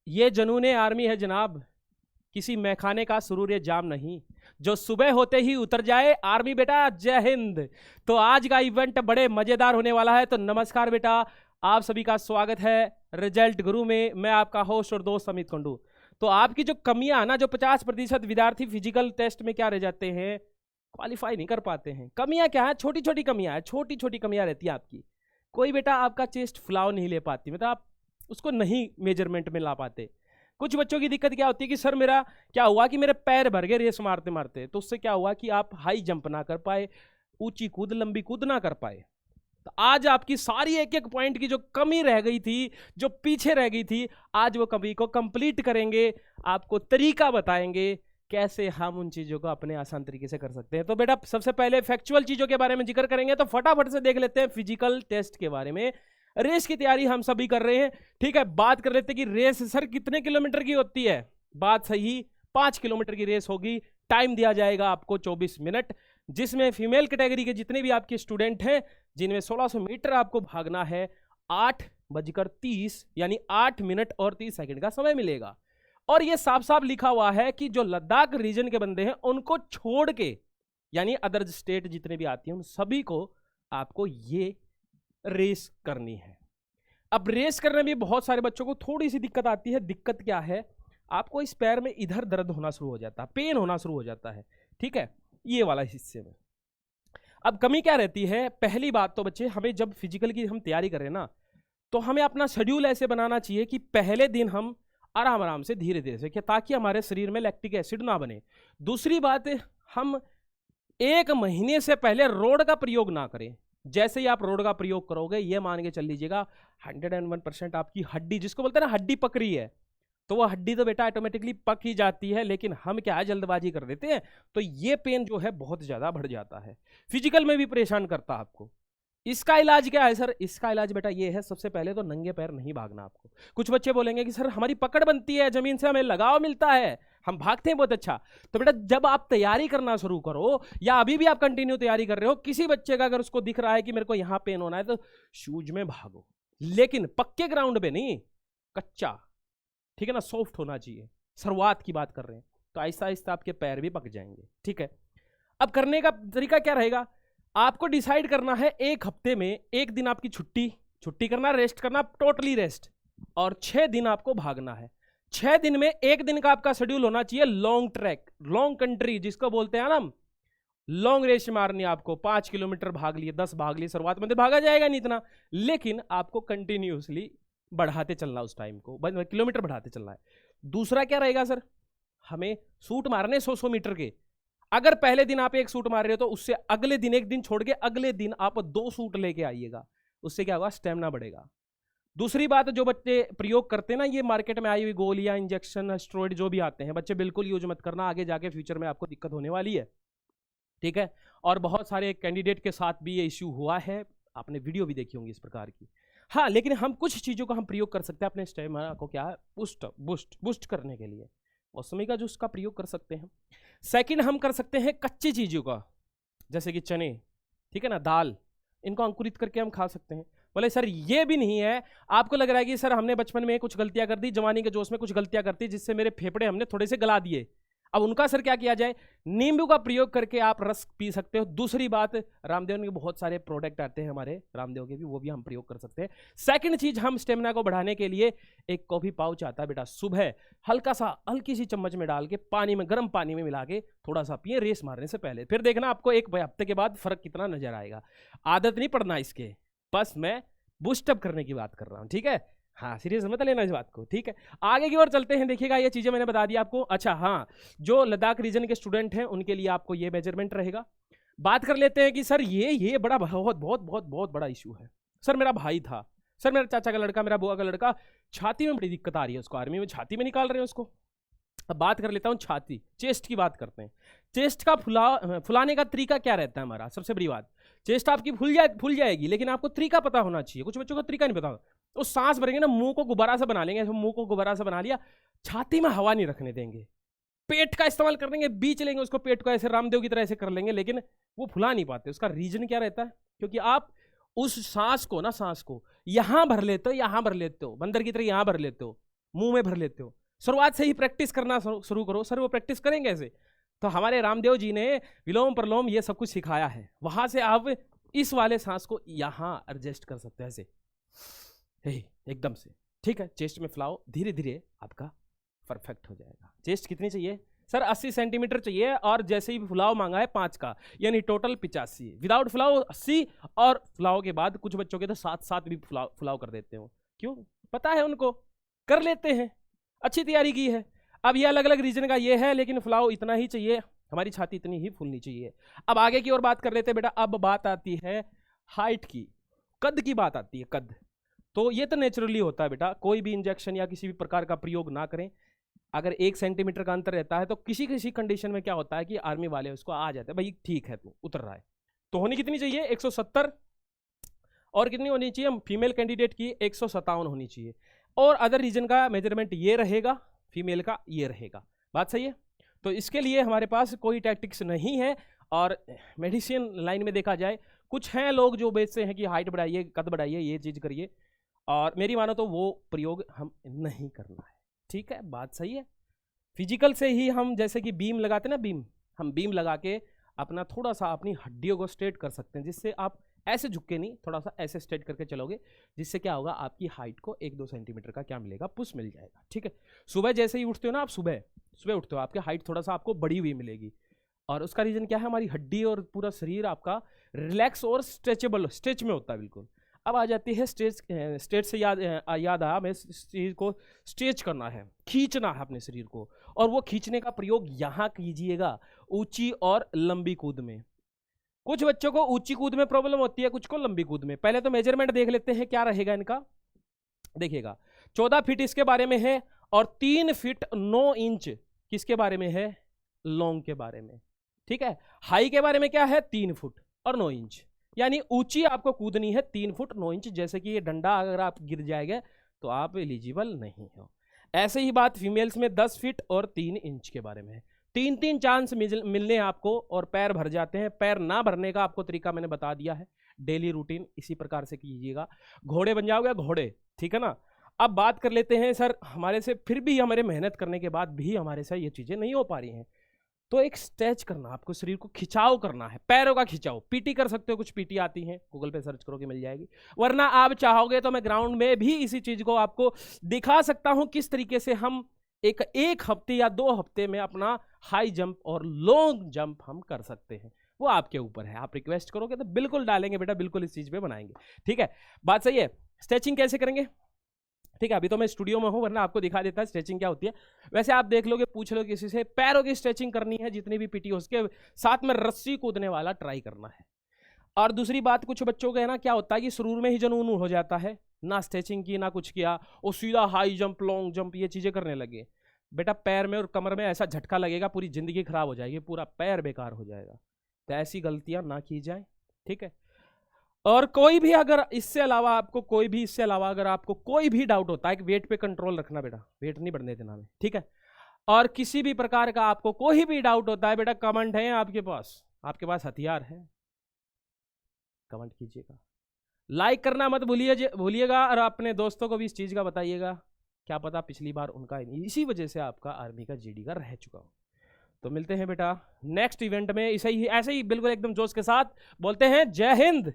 ये जुनून आर्मी है जनाब, किसी मैखाने का सुरूर जाम नहीं, जो सुबह होते ही उतर जाए आर्मी बेटा। जय हिंद। तो आज का इवेंट बड़े मजेदार होने वाला है। तो नमस्कार बेटा, आप सभी का स्वागत है रिजल्ट गुरु में। मैं आपका होस्ट और दोस्त अमित कुंडू। तो आपकी जो कमियां ना, जो 50% विद्यार्थी फिजिकल टेस्ट में क्या रह जाते हैं, क्वालिफाई नहीं कर पाते हैं। कमियां क्या है? छोटी छोटी कमियां है, छोटी छोटी कमियां रहती है आपकी। कोई बेटा आपका चेस्ट फुलाव नहीं ले पाती, मतलब आप उसको नहीं मेजरमेंट में ला पाते। कुछ बच्चों की दिक्कत क्या होती है कि सर मेरा क्या हुआ कि मेरे पैर भर गए रेस मारते मारते, तो उससे क्या हुआ कि आप हाई जंप ना कर पाए, ऊंची कूद लंबी कूद ना कर पाए। तो आज आपकी सारी एक एक पॉइंट की जो कमी रह गई थी, जो पीछे रह गई थी, आज वो कमी को कंप्लीट करेंगे। आपको तरीका बताएंगे कैसे हम उन चीजों को अपने आसान तरीके से कर सकते हैं। तो बेटा सबसे पहले फैक्चुअल चीजों के बारे में जिक्र करेंगे, तो फटाफट से देख लेते हैं फिजिकल टेस्ट के बारे में। रेस की तैयारी हम सभी कर रहे हैं, ठीक है। बात कर लेते हैं कि रेस सर कितने किलोमीटर की होती है। बात सही, 5 किलोमीटर की रेस होगी। टाइम दिया जाएगा आपको 24 मिनट, जिसमें फीमेल कैटेगरी के जितने भी आपके स्टूडेंट हैं, जिनमें 1600 मीटर आपको भागना है, 8:30 यानी 8 मिनट और 30 सेकंड का समय मिलेगा। और यह साफ साफ लिखा हुआ है कि जो लद्दाख रीजन के बंदे हैं उनको छोड़ के, यानी अदर स्टेट जितने भी आती हैं, उन सभी को आपको ये रेस करनी है। अब रेस करने में बहुत सारे बच्चों को थोड़ी सी दिक्कत आती है। दिक्कत क्या है? आपको इस पैर में इधर दर्द होना शुरू हो जाता है, पेन होना शुरू हो जाता है, ठीक है, ये वाला हिस्से में। अब कमी क्या रहती है? पहली बात तो बच्चे, हमें जब फिजिकल की हम तैयारी करें ना, तो हमें अपना शेड्यूल ऐसे बनाना चाहिए कि पहले दिन हम आराम आराम से धीरे धीरे से, ताकि हमारे शरीर में लैक्टिक एसिड ना बने। दूसरी बात, हम 1 महीने से पहले रोड का प्रयोग ना करें। जैसे ही आप रोड का प्रयोग करोगे, ये मान के चल लीजिएगा 101% आपकी हड्डी, जिसको बोलते हैं ना हड्डी पक रही है, तो वो हड्डी तो बेटा ऑटोमेटिकली पक ही जाती है। लेकिन हम क्या है, जल्दबाजी कर देते हैं, तो ये पेन जो है बहुत ज्यादा बढ़ जाता है, फिजिकल में भी परेशान करता है आपको। इसका इलाज क्या है सर? इसका इलाज बेटा ये है, सबसे पहले तो नंगे पैर नहीं भागना आपको। कुछ बच्चे बोलेंगे कि सर हमारी पकड़ बनती है, जमीन से हमें लगाव मिलता है, हम भागते हैं बहुत अच्छा। तो बेटा जब आप तैयारी करना शुरू करो, या अभी भी आप कंटिन्यू तैयारी कर रहे हो, किसी बच्चे का अगर उसको दिख रहा है कि मेरे को यहां पेन होना है, तो शूज में भागो, लेकिन पक्के ग्राउंड पे नहीं, कच्चा, ठीक है ना, सॉफ्ट होना चाहिए। शुरुआत की बात कर रहे हैं, तो आहिस्ता आहिस्ता आपके पैर भी पक जाएंगे, ठीक है। अब करने का तरीका क्या रहेगा? आपको डिसाइड करना है 1 हफ्ते में 1 दिन आपकी छुट्टी करना, रेस्ट करना, टोटली रेस्ट, और 6 दिन आपको भागना है। 6 दिन में 1 दिन का आपका शेड्यूल होना चाहिए लॉन्ग ट्रैक, लॉन्ग कंट्री जिसको बोलते हैं ना, लॉन्ग रेस मारनी। आपको 5 किलोमीटर भाग लिए, 10 भाग लिए, शुरुआत में तो भागा जाएगा नहीं इतना, लेकिन आपको कंटिन्यूसली बढ़ाते चलना, उस टाइम को किलोमीटर बढ़ाते चलना है। दूसरा क्या रहेगा सर? हमें सूट मारने 100 मीटर के। अगर पहले दिन आप 1 सूट मार रहे हो, तो उससे अगले दिन 1 दिन छोड़ के अगले दिन आप 2 सूट लेके आइएगा। उससे क्या होगा? स्टेमिना बढ़ेगा। दूसरी बात, जो बच्चे प्रयोग करते हैं ना, ये मार्केट में आई हुई गोलियां, इंजेक्शन, स्टेरॉइड जो भी आते हैं, बच्चे बिल्कुल यूज मत करना, आगे जाके फ्यूचर में आपको दिक्कत होने वाली है, ठीक है। और बहुत सारे कैंडिडेट के साथ भी ये इश्यू हुआ है, आपने वीडियो भी देखी होंगी इस प्रकार की। हाँ, लेकिन हम कुछ चीज़ों का हम प्रयोग कर सकते हैं अपने स्टेमिना को, क्या है, बूस्ट करने के लिए। मौसमी का जूस का प्रयोग कर सकते हैं। सेकंड, हम कर सकते हैं कच्ची चीज़ों का, जैसे कि चने, ठीक है ना, दाल, इनको अंकुरित करके हम खा सकते हैं। बोले सर ये भी नहीं है, आपको लग रहा है कि सर हमने बचपन में कुछ गलतियां कर दी, जवानी के जोश में कुछ गलतियां करती, जिससे मेरे फेफड़े हमने थोड़े से गला दिए। अब उनका सर क्या किया जाए? नींबू का प्रयोग करके आप रस पी सकते हो। दूसरी बात, रामदेव के बहुत सारे प्रोडक्ट आते हैं हमारे, रामदेव के भी, वो भी हम प्रयोग कर सकते हैं। सेकंड चीज, हम स्टेमिना को बढ़ाने के लिए एक कॉफी पाउच आता है बेटा, सुबह हल्की सी चम्मच में डाल के पानी में, गर्म पानी में मिला के थोड़ा सा पिए रेस मारने से पहले। फिर देखना आपको 1 हफ्ते के बाद फर्क कितना नजर आएगा। आदत नहीं पड़ना इसके, बस मैं बूस्टअप करने की बात कर रहा हूँ, ठीक है। हाँ, सीरियस मत लेना इस बात को, ठीक है। आगे की ओर चलते हैं। देखिएगा, ये चीजें मैंने बता दी आपको। अच्छा हाँ, जो लद्दाख रीजन के स्टूडेंट हैं उनके लिए आपको ये मेजरमेंट रहेगा। बात कर लेते हैं कि सर ये बड़ा बहुत बहुत बहुत बहुत बड़ा इशू है। सर मेरा भाई था, सर मेरा चाचा का लड़का, मेरा बुआ का लड़का, छाती में बड़ी दिक्कत आ रही है उसको, आर्मी में छाती में निकाल रहे हैं उसको। अब बात कर लेता हूँ छाती, चेस्ट की बात करते हैं। चेस्ट का फुलाने का तरीका क्या रहता है हमारा? सबसे बड़ी बात, चेस्ट आपकी फूल जाएगी, लेकिन आपको तरीका पता होना चाहिए। कुछ बच्चों को तरीका नहीं पता, तो सांस भरेंगे ना, मुंह को गुब्बारा सा बना लेंगे, मुंह को गुब्बारा सा बना लिया, छाती में हवा नहीं रखने देंगे, पेट का इस्तेमाल कर लेंगे, बीच लेंगे उसको, पेट को ऐसे रामदेव की तरह ऐसे कर लेंगे, लेकिन वो फुला नहीं पाते। उसका रीजन क्या रहता है? क्योंकि आप उस सांस को यहां भर लेते हो, बंदर की तरह यहां भर लेते हो, मुंह में भर लेते हो। शुरुआत से ही प्रैक्टिस करना शुरू करो। सर वो प्रैक्टिस करेंगे कैसे? तो हमारे रामदेव जी ने विलोम प्रलोम ये सब कुछ सिखाया है, वहां से आप इस वाले सांस को यहां एडजस्ट कर सकते हैं ऐसे एकदम से, ठीक है। चेस्ट में फुलाओ, धीरे धीरे आपका परफेक्ट हो जाएगा। चेस्ट कितनी चाहिए सर? 80 सेंटीमीटर चाहिए, और जैसे ही फुलाव मांगा है 5 का, यानी टोटल 85। विदाउट फुलाव 80, और फुलाव के बाद कुछ बच्चों के तो 7 भी फुलाव कर देते हो। क्यों? पता है उनको, कर लेते हैं, अच्छी तैयारी की है। अब ये अलग अलग रीजन का ये है, लेकिन फुलाव इतना ही चाहिए, हमारी छाती इतनी ही फूलनी चाहिए। अब आगे की ओर बात कर लेते हैं बेटा। अब बात आती है हाइट की, कद की बात आती है, कद। तो ये तो नेचुरली होता है बेटा, कोई भी इंजेक्शन या किसी भी प्रकार का प्रयोग ना करें। अगर 1 सेंटीमीटर का अंतर रहता है तो किसी किसी कंडीशन में क्या होता है कि आर्मी वाले उसको आ जाते हैं, भाई ठीक है तू उतर रहा है। तो होनी कितनी चाहिए? 170, और कितनी होनी चाहिए फीमेल कैंडिडेट की? 157 होनी चाहिए। और अदर रीजन का मेजरमेंट ये रहेगा, फीमेल का ये रहेगा। बात सही है? तो इसके लिए हमारे पास कोई टैक्टिक्स नहीं है। और मेडिसिन लाइन में देखा जाए, कुछ हैं लोग जो बेचते हैं कि हाइट बढ़ाइए, कद बढ़ाइए, ये चीज़ करिए, और मेरी मानो तो वो प्रयोग हम नहीं करना है, ठीक है। बात सही है? फिजिकल से ही हम, जैसे कि बीम लगाते हैं ना, बीम, हम बीम लगा के अपना थोड़ा सा अपनी हड्डियों को स्ट्रेट कर सकते हैं, जिससे आप ऐसे झुक के नहीं, थोड़ा सा ऐसे स्ट्रेट करके चलोगे, जिससे क्या होगा, आपकी हाइट को 1-2 सेंटीमीटर का क्या मिलेगा, पुश मिल जाएगा, ठीक है। सुबह जैसे ही उठते हो ना आप, सुबह उठते हो, आपकी हाइट थोड़ा सा आपको बड़ी हुई मिलेगी, और उसका रीजन क्या है, हमारी हड्डी और पूरा शरीर आपका रिलैक्स और स्ट्रेचेबल, स्ट्रेच में होता है बिल्कुल। अब आ जाती है स्ट्रेच से याद आया, हमें शरीर को स्ट्रेच करना है, खींचना है अपने शरीर को, और वो खींचने का प्रयोग यहाँ कीजिएगा, ऊंची और लंबी कूद में। कुछ बच्चों को ऊंची कूद में प्रॉब्लम होती है, कुछ को लंबी कूद में। पहले तो मेजरमेंट देख लेते हैं क्या रहेगा इनका। देखिएगा, 14 फीट इसके बारे में है, और 3 फीट 9 इंच किसके बारे में है? लॉन्ग के बारे में, ठीक है। हाई के बारे में क्या है? 3 फुट और 9 इंच, यानी ऊंची आपको कूदनी है 3 फुट 9 इंच। जैसे कि ये डंडा अगर आप गिर जाएगा तो आप एलिजिबल नहीं हो। ऐसे ही बात फीमेल्स में 10 फीट और 3 इंच के बारे में है। 3 चांस मिलने आपको, और पैर भर जाते हैं। पैर ना भरने का आपको तरीका मैंने बता दिया है, डेली रूटीन इसी प्रकार से कीजिएगा, घोड़े बन जाओगे, घोड़े, ठीक है ना। अब बात कर लेते हैं सर, हमारे से फिर भी, हमारे मेहनत करने के बाद भी हमारे से ये चीज़ें नहीं हो पा रही हैं, तो एक स्ट्रेच करना, आपको शरीर को खिंचाव करना है, पैरों का खिंचाव। पीटी कर सकते हो, कुछ पीटी आती हैं, गूगल पे सर्च करोगे मिल जाएगी, वरना आप चाहोगे तो मैं ग्राउंड में भी इसी चीज को आपको दिखा सकता हूं, किस तरीके से हम एक हफ्ते या 2 हफ्ते में अपना हाई जंप और लॉन्ग जंप हम कर सकते हैं। वो आपके ऊपर है, आप रिक्वेस्ट करोगे तो बिल्कुल डालेंगे बेटा, बिल्कुल इस चीज पे बनाएंगे, ठीक है। बात सही है? स्ट्रेचिंग कैसे करेंगे? ठीक है, अभी तो मैं स्टूडियो में हूं, वरना आपको दिखा देता है स्ट्रेचिंग क्या होती है। वैसे आप देख लोगे, पूछ लो किसी से, पैरों की स्ट्रेचिंग करनी है, जितनी भी पीटी हो, उसके साथ में रस्सी कूदने वाला ट्राई करना है। और दूसरी बात, कुछ बच्चों का है ना, क्या होता है कि शुरू में ही जुनून हो जाता है, ना स्ट्रेचिंग की ना कुछ किया, वो सीधा हाई जंप, लॉन्ग जंप, ये चीजें करने लगे। बेटा पैर में और कमर में ऐसा झटका लगेगा, पूरी जिंदगी खराब हो जाएगी, पूरा पैर बेकार हो जाएगा। तो ऐसी गलतियां ना की जाए, ठीक है। और कोई भी अगर इससे अलावा आपको कोई भी डाउट होता है कि वेट पे कंट्रोल रखना बेटा, वेट नहीं बढ़ने देना हमें, ठीक है। और किसी भी प्रकार का आपको कोई भी डाउट होता है बेटा, कमेंट है आपके पास हथियार है, कमेंट कीजिएगा। लाइक करना मत भूलिएगा, और अपने दोस्तों को भी इस चीज का बताइएगा, क्या पता पिछली बार उनका इसी वजह से आपका आर्मी का जीडी का रह चुका हो। तो मिलते हैं बेटा नेक्स्ट इवेंट में, ऐसे ही बिल्कुल एकदम जोश के साथ बोलते हैं जय हिंद।